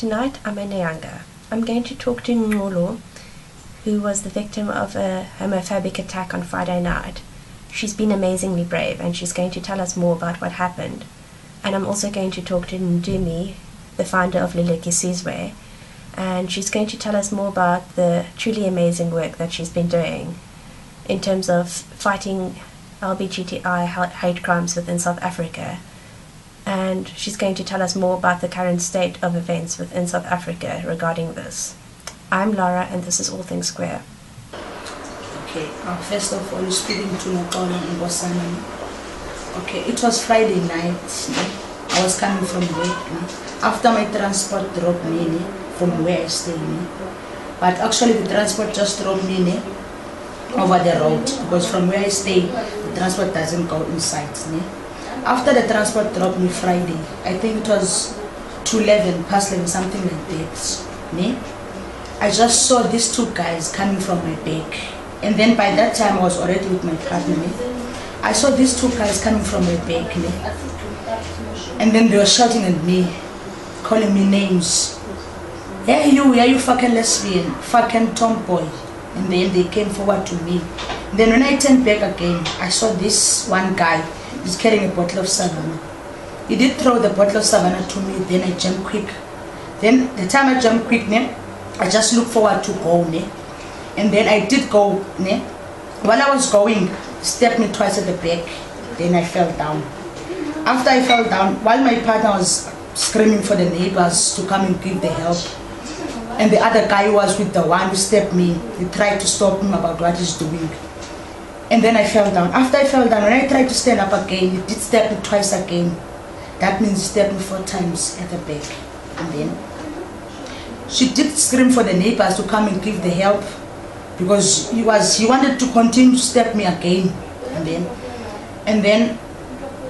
Tonight I'm in Nyanga. I'm going to talk to Noxolo, who was the victim of a homophobic attack on Friday night. She's been amazingly brave and she's going to tell us more about what happened. And I'm also going to talk to Ndumie, the founder of Luleki Sizwe, and she's going to tell us more about the truly amazing work that she's been doing in terms of fighting LBGTI hate crimes within South Africa. And she's going to tell us more about the current state of events within South Africa regarding this. I'm Laura and this is All Things Square. Okay, first of all, you're speaking to Noxolo Nkosana. Okay, it was Friday night. I was coming from work. After my transport dropped me from where I stay. But actually the transport just dropped me over the road, because from where I stay, the transport doesn't go inside. After the transport dropped me Friday, I think it was 2:11, past 11, something like that. I just saw these two guys coming from my back. And then by that time I was already with my partner. I saw these two guys coming from my back. And then they were shouting at me, calling me names. Hey you fucking lesbian, fucking tomboy. And then they came forward to me. Then when I turned back again, I saw this one guy. He's carrying a bottle of Savannah. He did throw the bottle of Savannah to me, then I jumped quick. Then the time I jumped quick, I just looked forward to go. And then I did go. While I was going, he stepped me twice at the back. Then I fell down. After I fell down, while my partner was screaming for the neighbors to come and give the help, and the other guy was with the one who stepped me, he tried to stop him about what he's doing. And then I fell down. After I fell down, when I tried to stand up again, he did step me twice again. That means he stepped me 4 times at the back. And then she did scream for the neighbors to come and give the help, because he wanted to continue to step me again. And then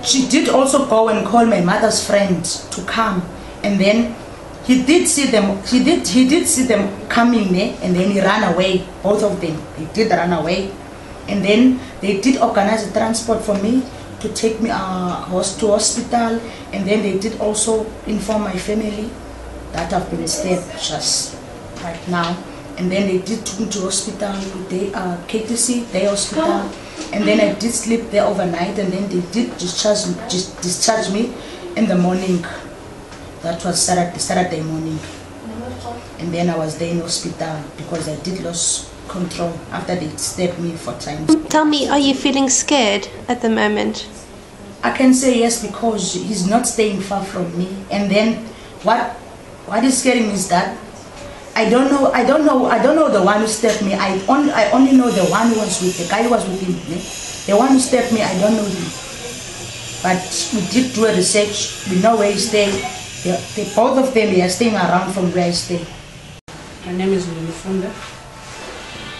she did also go and call my mother's friend to come. And then he did see them. He did see them coming there, and then he ran away. Both of them, they did run away. And then they did organize a transport for me to take me to hospital. And then they did also inform my family that I've been stabbed just right now. And then they did take me to hospital, KTC, their hospital. And then I did sleep there overnight, and then they did discharge me in the morning. That was Saturday morning. And then I was there in hospital because I did lose control after they stabbed me 4 times. Tell me, are you feeling scared at the moment? I can say yes, because he's not staying far from me. And then what is scaring me is that I don't know the one who stabbed me. I only know the one who was with the guy who was with him. The one who stabbed me, I don't know him. But we did do a research. We know where he stays. Both of them are staying around from where I stay. My name is Ndumie Funda,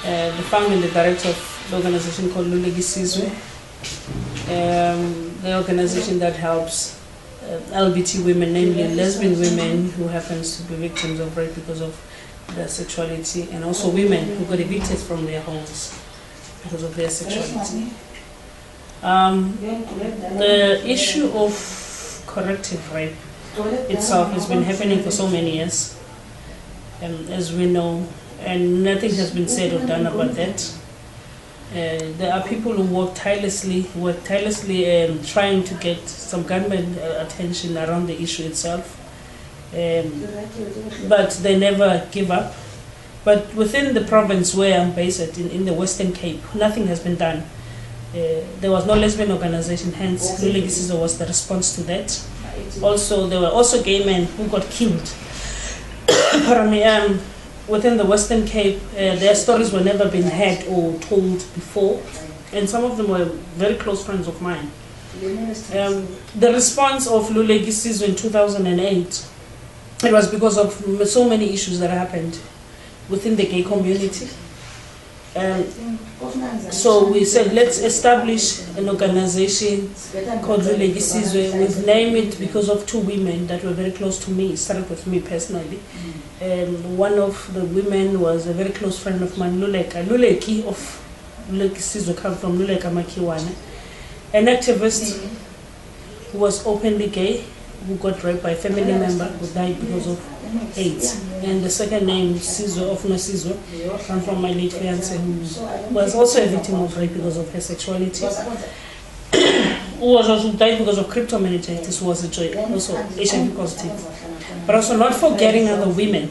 the founder and the director of the organization called Luleki Sizwe, the organization that helps LGBT women, namely lesbian women who happens to be victims of rape because of their sexuality, and also women who got evicted from their homes because of their sexuality. The issue of corrective rape itself has been happening for so many years, as we know, and nothing has been said or done about that. There are people who work tirelessly trying to get some government attention around the issue itself, but they never give up. But within the province where I'm based in the Western Cape, nothing has been done. There was no lesbian organization, hence Luleki Sizwe was the response to that. Also, there were also gay men who got killed. Within the Western Cape, their stories were never been heard or told before, and some of them were very close friends of mine. The response of Luleki Sizwe in 2008, it was because of so many issues that happened within the gay community. So we said, let's establish an organization called Luleki Sizwe. We've named it because of 2 women that were very close to me. It started with me personally. One of the women was a very close friend of mine, Luleki of Luleki Sizwe, come from Luleka Makiwane, an activist who was openly gay, who got raped by a family member who died because of AIDS. And the second name, Sizwe, of Sizwe, comes from my late fiance, who was also a victim of rape because of her sexuality. Who was also died because of cryptomeningitis, who was also HIV positive. But also not forgetting other women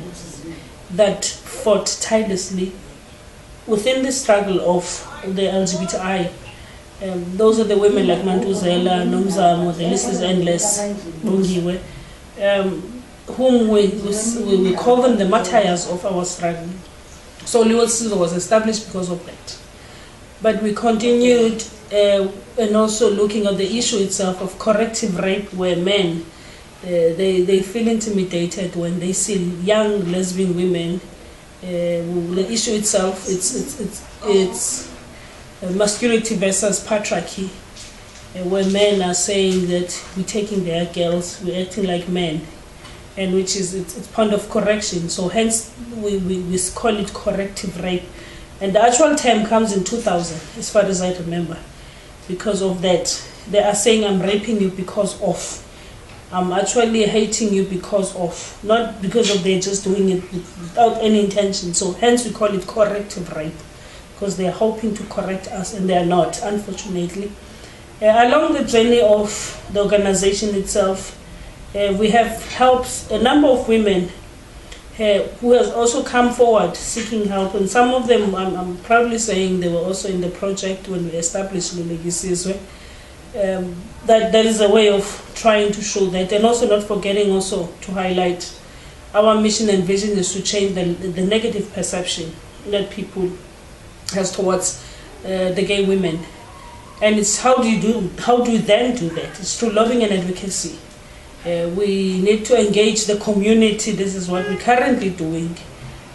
that fought tirelessly within the struggle of the LGBTI. Those are the women like Mantuzela, Nomzamo, the list is endless, Bungiwe, whom we call them the martyrs of our struggle. So Luleki Sizwe was established because of that. But we continued and also looking at the issue itself of corrective rape, where men, they feel intimidated when they see young lesbian women. The issue itself, it's masculinity versus patriarchy, where men are saying that we're taking their girls, we're acting like men, and which is it's point of correction. So hence we call it corrective rape, and the actual term comes in 2000, as far as I remember. Because of that, they are saying I'm raping you because of. I'm actually hating you because of, not because of they're just doing it without any intention. So hence we call it corrective rape, because they are hoping to correct us and they are not, unfortunately. Along the journey of the organization itself, we have helped a number of women who has also come forward seeking help, and some of them, I'm proudly saying, they were also in the project when we established Luleki Sizwe. That is a way of trying to show that, and also not forgetting also to highlight our mission and vision is to change the negative perception that people has towards the gay women. And it's how do you then do that? It's through lobbying and advocacy. We need to engage the community. This is what we're currently doing.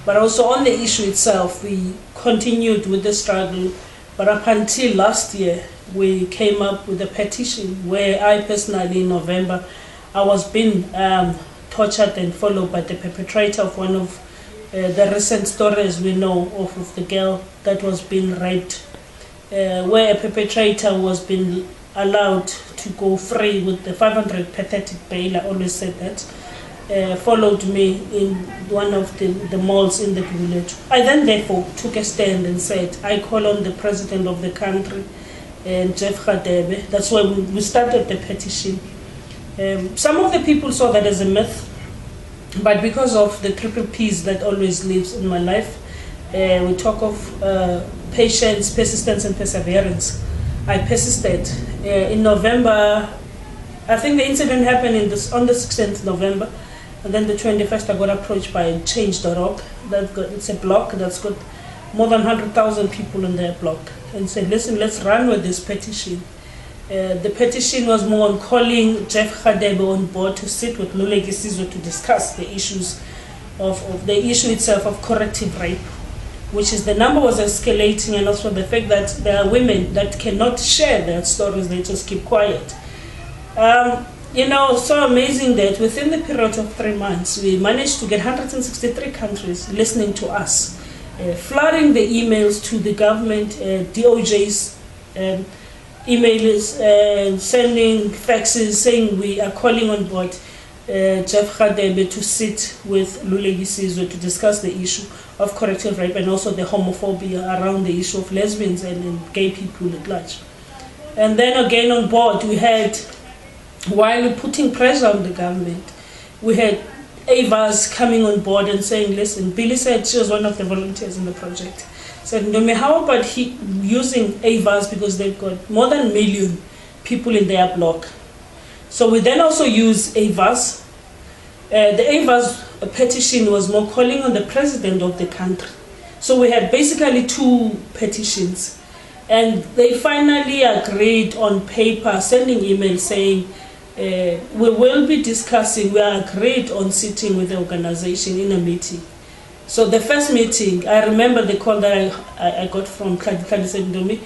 But also on the issue itself, we continued with the struggle. But up until last year, we came up with a petition where I personally, in November, I was being tortured and followed by the perpetrator of one of the recent stories we know of the girl that was being raped, where a perpetrator was being allowed to go free with the 500 pathetic bail. I always said that. Followed me in one of the malls in the village. I then therefore took a stand and said, I call on the president of the country, Jeff Radebe. That's why we started the petition. Some of the people saw that as a myth, but because of the triple P's that always lives in my life, we talk of patience, persistence, and perseverance. I persisted. In November, I think the incident happened on the 16th November, and then the 21st I got approached by Change.org. It's a blog that's got more than 100,000 people in their blog, and said, listen, let's run with this petition. The petition was more on calling Jeff Radebe on board to sit with Luleki Sizwe to discuss the issues of the issue itself of corrective rape, which is the number was escalating, and also the fact that there are women that cannot share their stories, they just keep quiet. So amazing that within the period of 3 months, we managed to get 163 countries listening to us, flooding the emails to the government, DOJ's emails, sending faxes saying we are calling on board Jeff Radebe to sit with Luleki Sizwe to discuss the issue of corrective rape and also the homophobia around the issue of lesbians and gay people at large. And then again on board, we had, while we're putting pressure on the government, we had Ava's coming on board and saying, listen, Billy said, she was one of the volunteers in the project, said, Ndumie, how about using Ava's, because they've got more than 1 million people in their blog. So we then also use Ava's. The Ava's petition was more calling on the president of the country. So we had basically 2 petitions. And they finally agreed on paper, sending emails saying, we will be discussing, we are agreed on sitting with the organization in a meeting. So the first meeting, I remember the call that I got from Kadi said, Ndumie,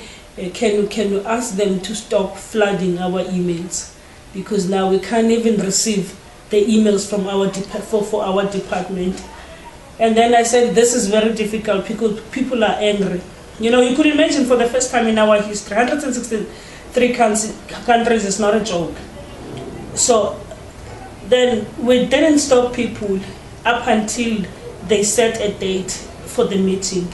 can you ask them to stop flooding our emails? Because now we can't even receive the emails from our for our department. And then I said, this is very difficult because people are angry. You could imagine for the first time in our history, 163 countries is not a joke. So Then we didn't stop people up until they set a date for the meeting.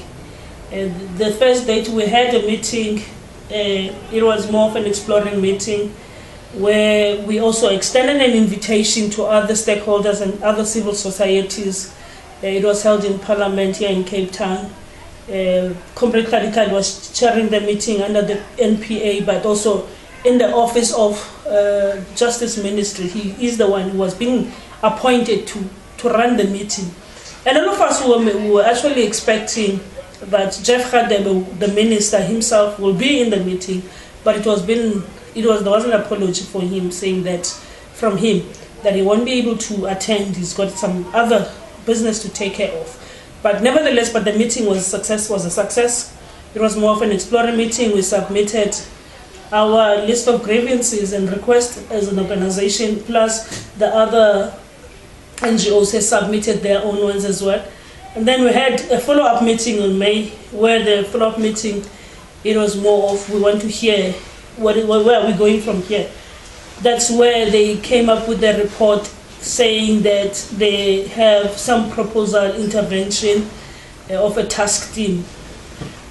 The first date we had a meeting, it was more of an exploring meeting where we also extended an invitation to other stakeholders and other civil societies. It was held in Parliament here in Cape Town. Comrade Kadikad was chairing the meeting under the NPA, but also in the office of Justice Ministry. He is the one who was being appointed to run the meeting. And all of us were actually expecting that Jeff Radebe, the minister himself, will be in the meeting, but there was an apology for him, saying that from him that he won't be able to attend. He's got some other business to take care of. But nevertheless, the meeting was a success. It was more of an exploring meeting. We submitted our list of grievances and requests as an organization, plus the other NGOs have submitted their own ones as well. And then we had a follow-up meeting in May, where the follow-up meeting, it was more of, we want to hear where are we going from here. That's where they came up with a report saying that they have some proposal intervention of a task team.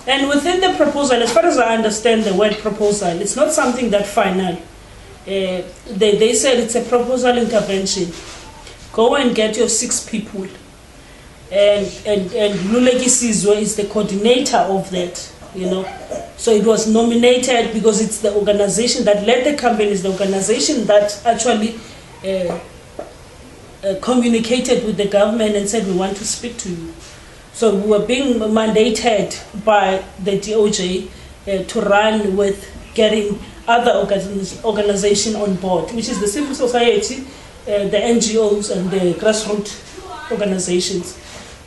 And within the proposal, as far as I understand the word proposal, it's not something that final. They said it's a proposal intervention. Go and get your 6 people. And Luleki Sizwe is the coordinator of that, you know. So it was nominated because it's the organization that led the campaign, is the organization that actually communicated with the government and said, we want to speak to you. So we were being mandated by the DOJ to run with getting other organization on board, which is the civil society, the NGOs and the grassroots organizations,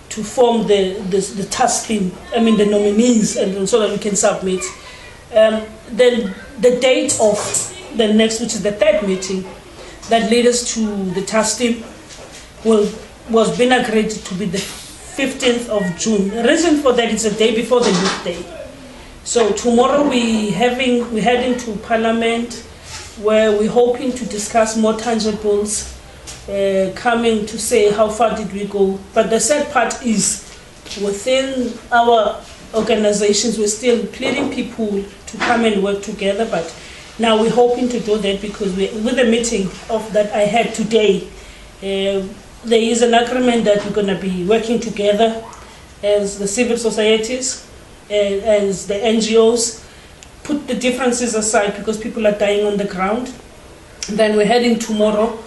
to form the task team, the nominees, and so that we can submit. Then the date of the next, which is the 3rd meeting, that led us to the task team, was being agreed to be the 15th of June. The reason for that is the day before the Youth Day. So tomorrow we're heading to Parliament, where we're hoping to discuss more tangibles, coming to say how far did we go. But the sad part is, within our organizations, we're still pleading people to come and work together. But now we're hoping to do that, because with the meeting that I had today, there is an agreement that we're going to be working together as the civil societies, as the NGOs, put the differences aside because people are dying on the ground. Then we're heading tomorrow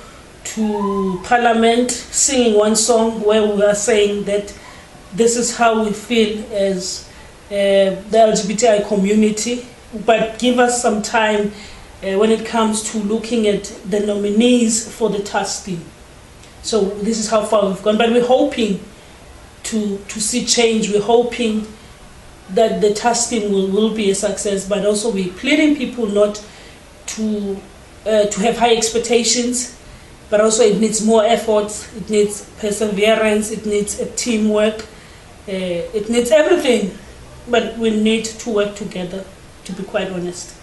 to Parliament, singing one song where we are saying that this is how we feel as the LGBTI community, but give us some time when it comes to looking at the nominees for the task team. So this is how far we've gone, but we're hoping to see change. We're hoping that the task team will be a success, but also we're pleading people not to have high expectations, but also it needs more effort, it needs perseverance, it needs a teamwork, it needs everything, but we need to work together, to be quite honest.